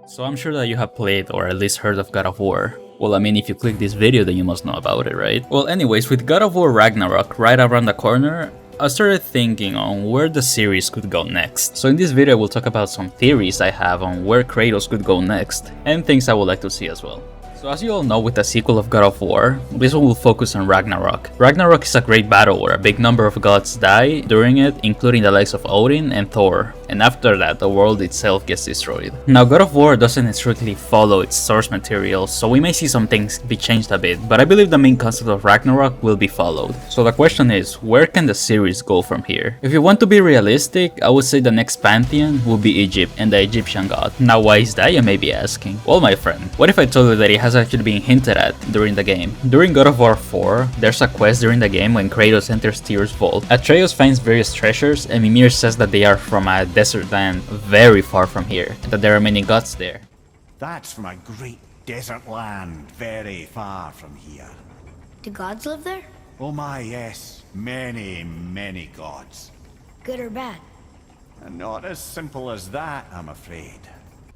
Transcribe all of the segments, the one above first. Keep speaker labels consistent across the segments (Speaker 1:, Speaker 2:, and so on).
Speaker 1: So I'm sure that you have played or at least heard of God of War. Well, I mean, if you click this video, then you must know about it, right? Well, anyways, with God of War Ragnarok right around the corner, I started thinking on where the series could go next. So in this video, we'll talk about some theories I have on where Kratos could go next, and things I would like to see as well. So as you all know, with the sequel of God of War, this one will focus on Ragnarok. Ragnarok is a great battle where a big number of gods die during it, including the likes of Odin and Thor, and after that the world itself gets destroyed. Now God of War doesn't strictly follow its source material, so we may see some things be changed a bit, but I believe the main concept of Ragnarok will be followed. So the question is, where can the series go from here? If you want to be realistic, I would say the next pantheon will be Egypt and the Egyptian god. Now why is that, you may be asking? Well, my friend, what if I told you that it has actually been hinted at during the game? During God of War 4, there's a quest during the game when Kratos enters Tyr's vault. Atreus finds various treasures and Mimir says that they are from a desert land very far from here, and that there are many gods there.
Speaker 2: That's from a great desert land very far from here.
Speaker 3: Do gods live there?
Speaker 2: Oh my, yes. Many gods.
Speaker 3: Good or bad?
Speaker 2: And not as simple as that, I'm afraid.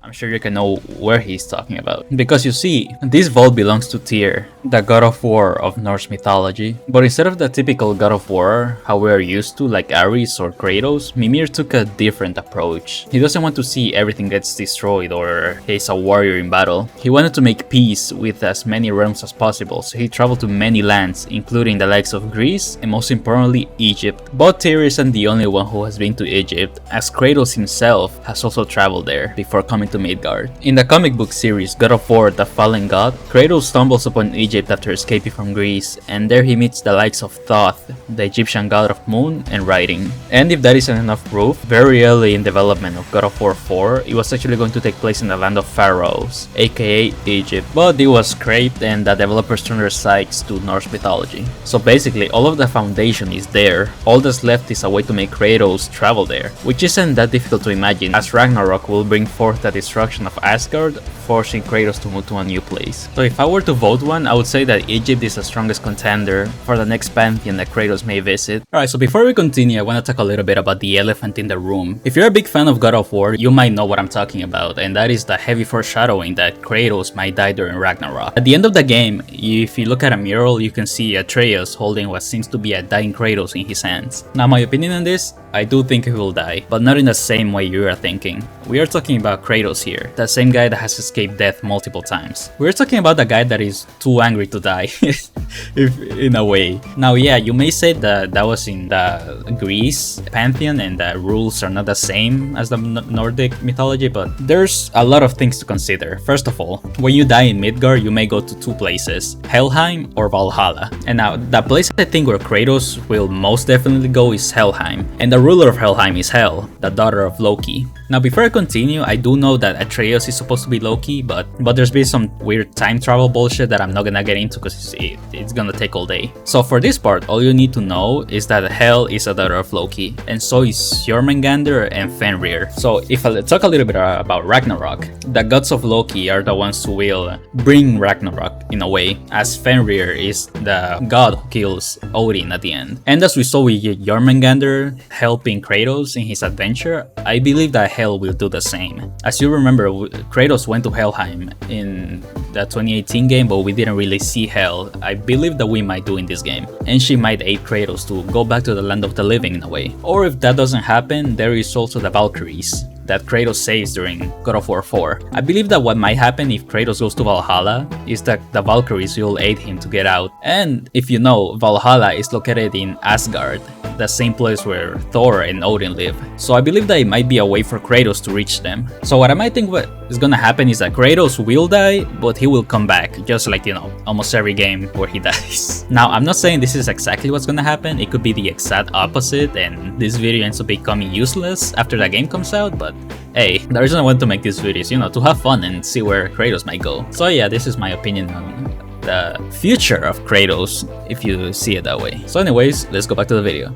Speaker 1: I'm sure you can know where he's talking about. Because you see, this vault belongs to Tyr, the god of war of Norse mythology. But instead of the typical god of war, how we are used to, like Ares or Kratos, Mimir took a different approach. He doesn't want to see everything gets destroyed or he's a warrior in battle. He wanted to make peace with as many realms as possible, so he traveled to many lands, including the likes of Greece and most importantly, Egypt. But Tyr isn't the only one who has been to Egypt, as Kratos himself has also traveled there before coming to Midgard. In the comic book series God of War The Fallen God, Kratos stumbles upon Egypt after escaping from Greece, and there he meets the likes of Thoth, the Egyptian god of moon and writing. And if that isn't enough proof, very early in development of God of War 4, it was actually going to take place in the land of pharaohs, aka Egypt, but it was scrapped and the developers turned their sights to Norse mythology. So basically all of the foundation is there, all that's left is a way to make Kratos travel there, which isn't that difficult to imagine, as Ragnarok will bring forth the destruction of Asgard, forcing Kratos to move to a new place. So if I were to vote one, I would say that Egypt is the strongest contender for the next pantheon that Kratos may visit. Alright, so before we continue, I want to talk a little bit about the elephant in the room. If you're a big fan of God of War, you might know what I'm talking about, and that is the heavy foreshadowing that Kratos might die during Ragnarok. At the end of the game, if you look at a mural, you can see Atreus holding what seems to be a dying Kratos in his hands. Now my opinion on this, I do think he will die, but not in the same way you are thinking. We are talking about Kratos here, the same guy that has escaped death multiple times. We're talking about the guy that is too angry to die, in a way. Now yeah, you may say that that was in the Greece pantheon and the rules are not the same as the Nordic mythology, but there's a lot of things to consider. First of all, when you die in Midgard, you may go to two places, Helheim or Valhalla. And now, the place I think where Kratos will most definitely go is Helheim, and the ruler of Helheim is Hel, the daughter of Loki. Now before I continue, I do know that Atreus is supposed to be Loki, but there's been some weird time travel bullshit that I'm not gonna get into because it's gonna take all day. So for this part, all you need to know is that Hel is a daughter of Loki, and so is Jormungandr and Fenrir. So if I talk a little bit about Ragnarok, the gods of Loki are the ones who will bring Ragnarok in a way, as Fenrir is the god who kills Odin at the end. And as we saw with Jormungandr helping Kratos in his adventure, I believe that Hel will do the same. As you remember, Kratos went to Helheim in the 2018 game, but we didn't really see Hel. I believe that we might do in this game, and she might aid Kratos to go back to the land of the living in a way. Or if that doesn't happen, there is also the Valkyries that Kratos saves during God of War 4. I believe that what might happen if Kratos goes to Valhalla is that the Valkyries will aid him to get out. And if you know, Valhalla is located in Asgard, the same place where Thor and Odin live. So I believe that it might be a way for Kratos to reach them. So what I might think what is gonna happen is that Kratos will die, but he will come back, just like, you know, almost every game where he dies. Now, I'm not saying this is exactly what's gonna happen. It could be the exact opposite, and this video ends up becoming useless after the game comes out, but hey, the reason I want to make these videos, you know, to have fun and see where Kratos might go. So yeah, this is my opinion on the future of Kratos, if you see it that way. So anyways, let's go back to the video.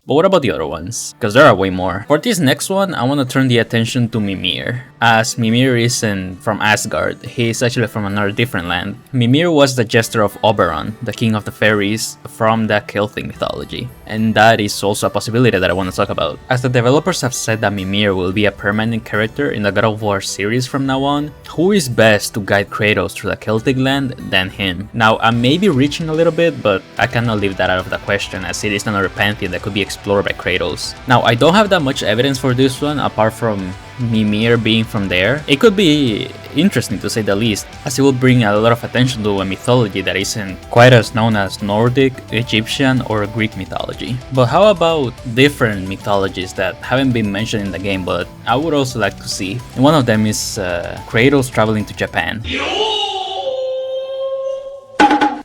Speaker 1: But what about the other ones? Because there are way more. For this next one, I want to turn the attention to Mimir. As Mimir isn't from Asgard, he is actually from another different land. Mimir was the jester of Oberon, the king of the fairies from the Celtic mythology. and that is also a possibility that I want to talk about. As the developers have said that Mimir will be a permanent character in the God of War series from now on, who is best to guide Kratos through the Celtic land than him? Now, I may be reaching a little bit, but I cannot leave that out of the question as it is another pantheon that could be explored by Kratos. Now, I don't have that much evidence for this one apart from Mimir being from there. It could be interesting to say the least, as it will bring a lot of attention to a mythology that isn't quite as known as Nordic, Egyptian, or Greek mythology. But how about different mythologies that haven't been mentioned in the game but I would also like to see? And one of them is Kratos traveling to Japan.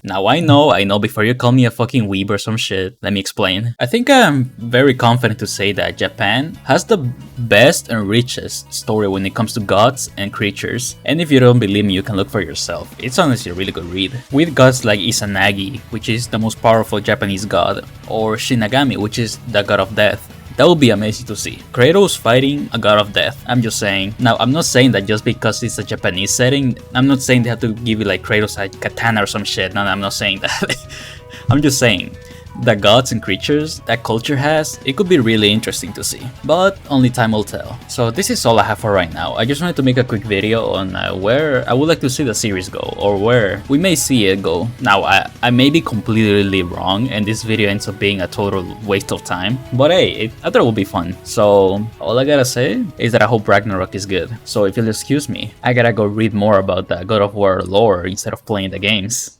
Speaker 1: Now I know, before you call me a fucking weeb or some shit, let me explain. I think I'm very confident to say that Japan has the best and richest story when it comes to gods and creatures. And if you don't believe me, you can look for yourself. It's honestly a really good read. With gods like Izanagi, which is the most powerful Japanese god, or Shinigami, which is the god of death. That would be amazing to see. Kratos fighting a god of death, I'm just saying. Now, I'm not saying that just because it's a Japanese setting, I'm not saying they have to give you like Kratos a katana or some shit. No, I'm not saying that. I'm just saying, the gods and creatures that culture has, it could be really interesting to see. But only time will tell. So this is all I have for right now. I just wanted to make a quick video on where I would like to see the series go, or where we may see it go. Now, I may be completely wrong and this video ends up being a total waste of time. But hey, I thought it would be fun. So all I gotta say is that I hope Ragnarok is good. So if you'll excuse me, I gotta go read more about the God of War lore instead of playing the games.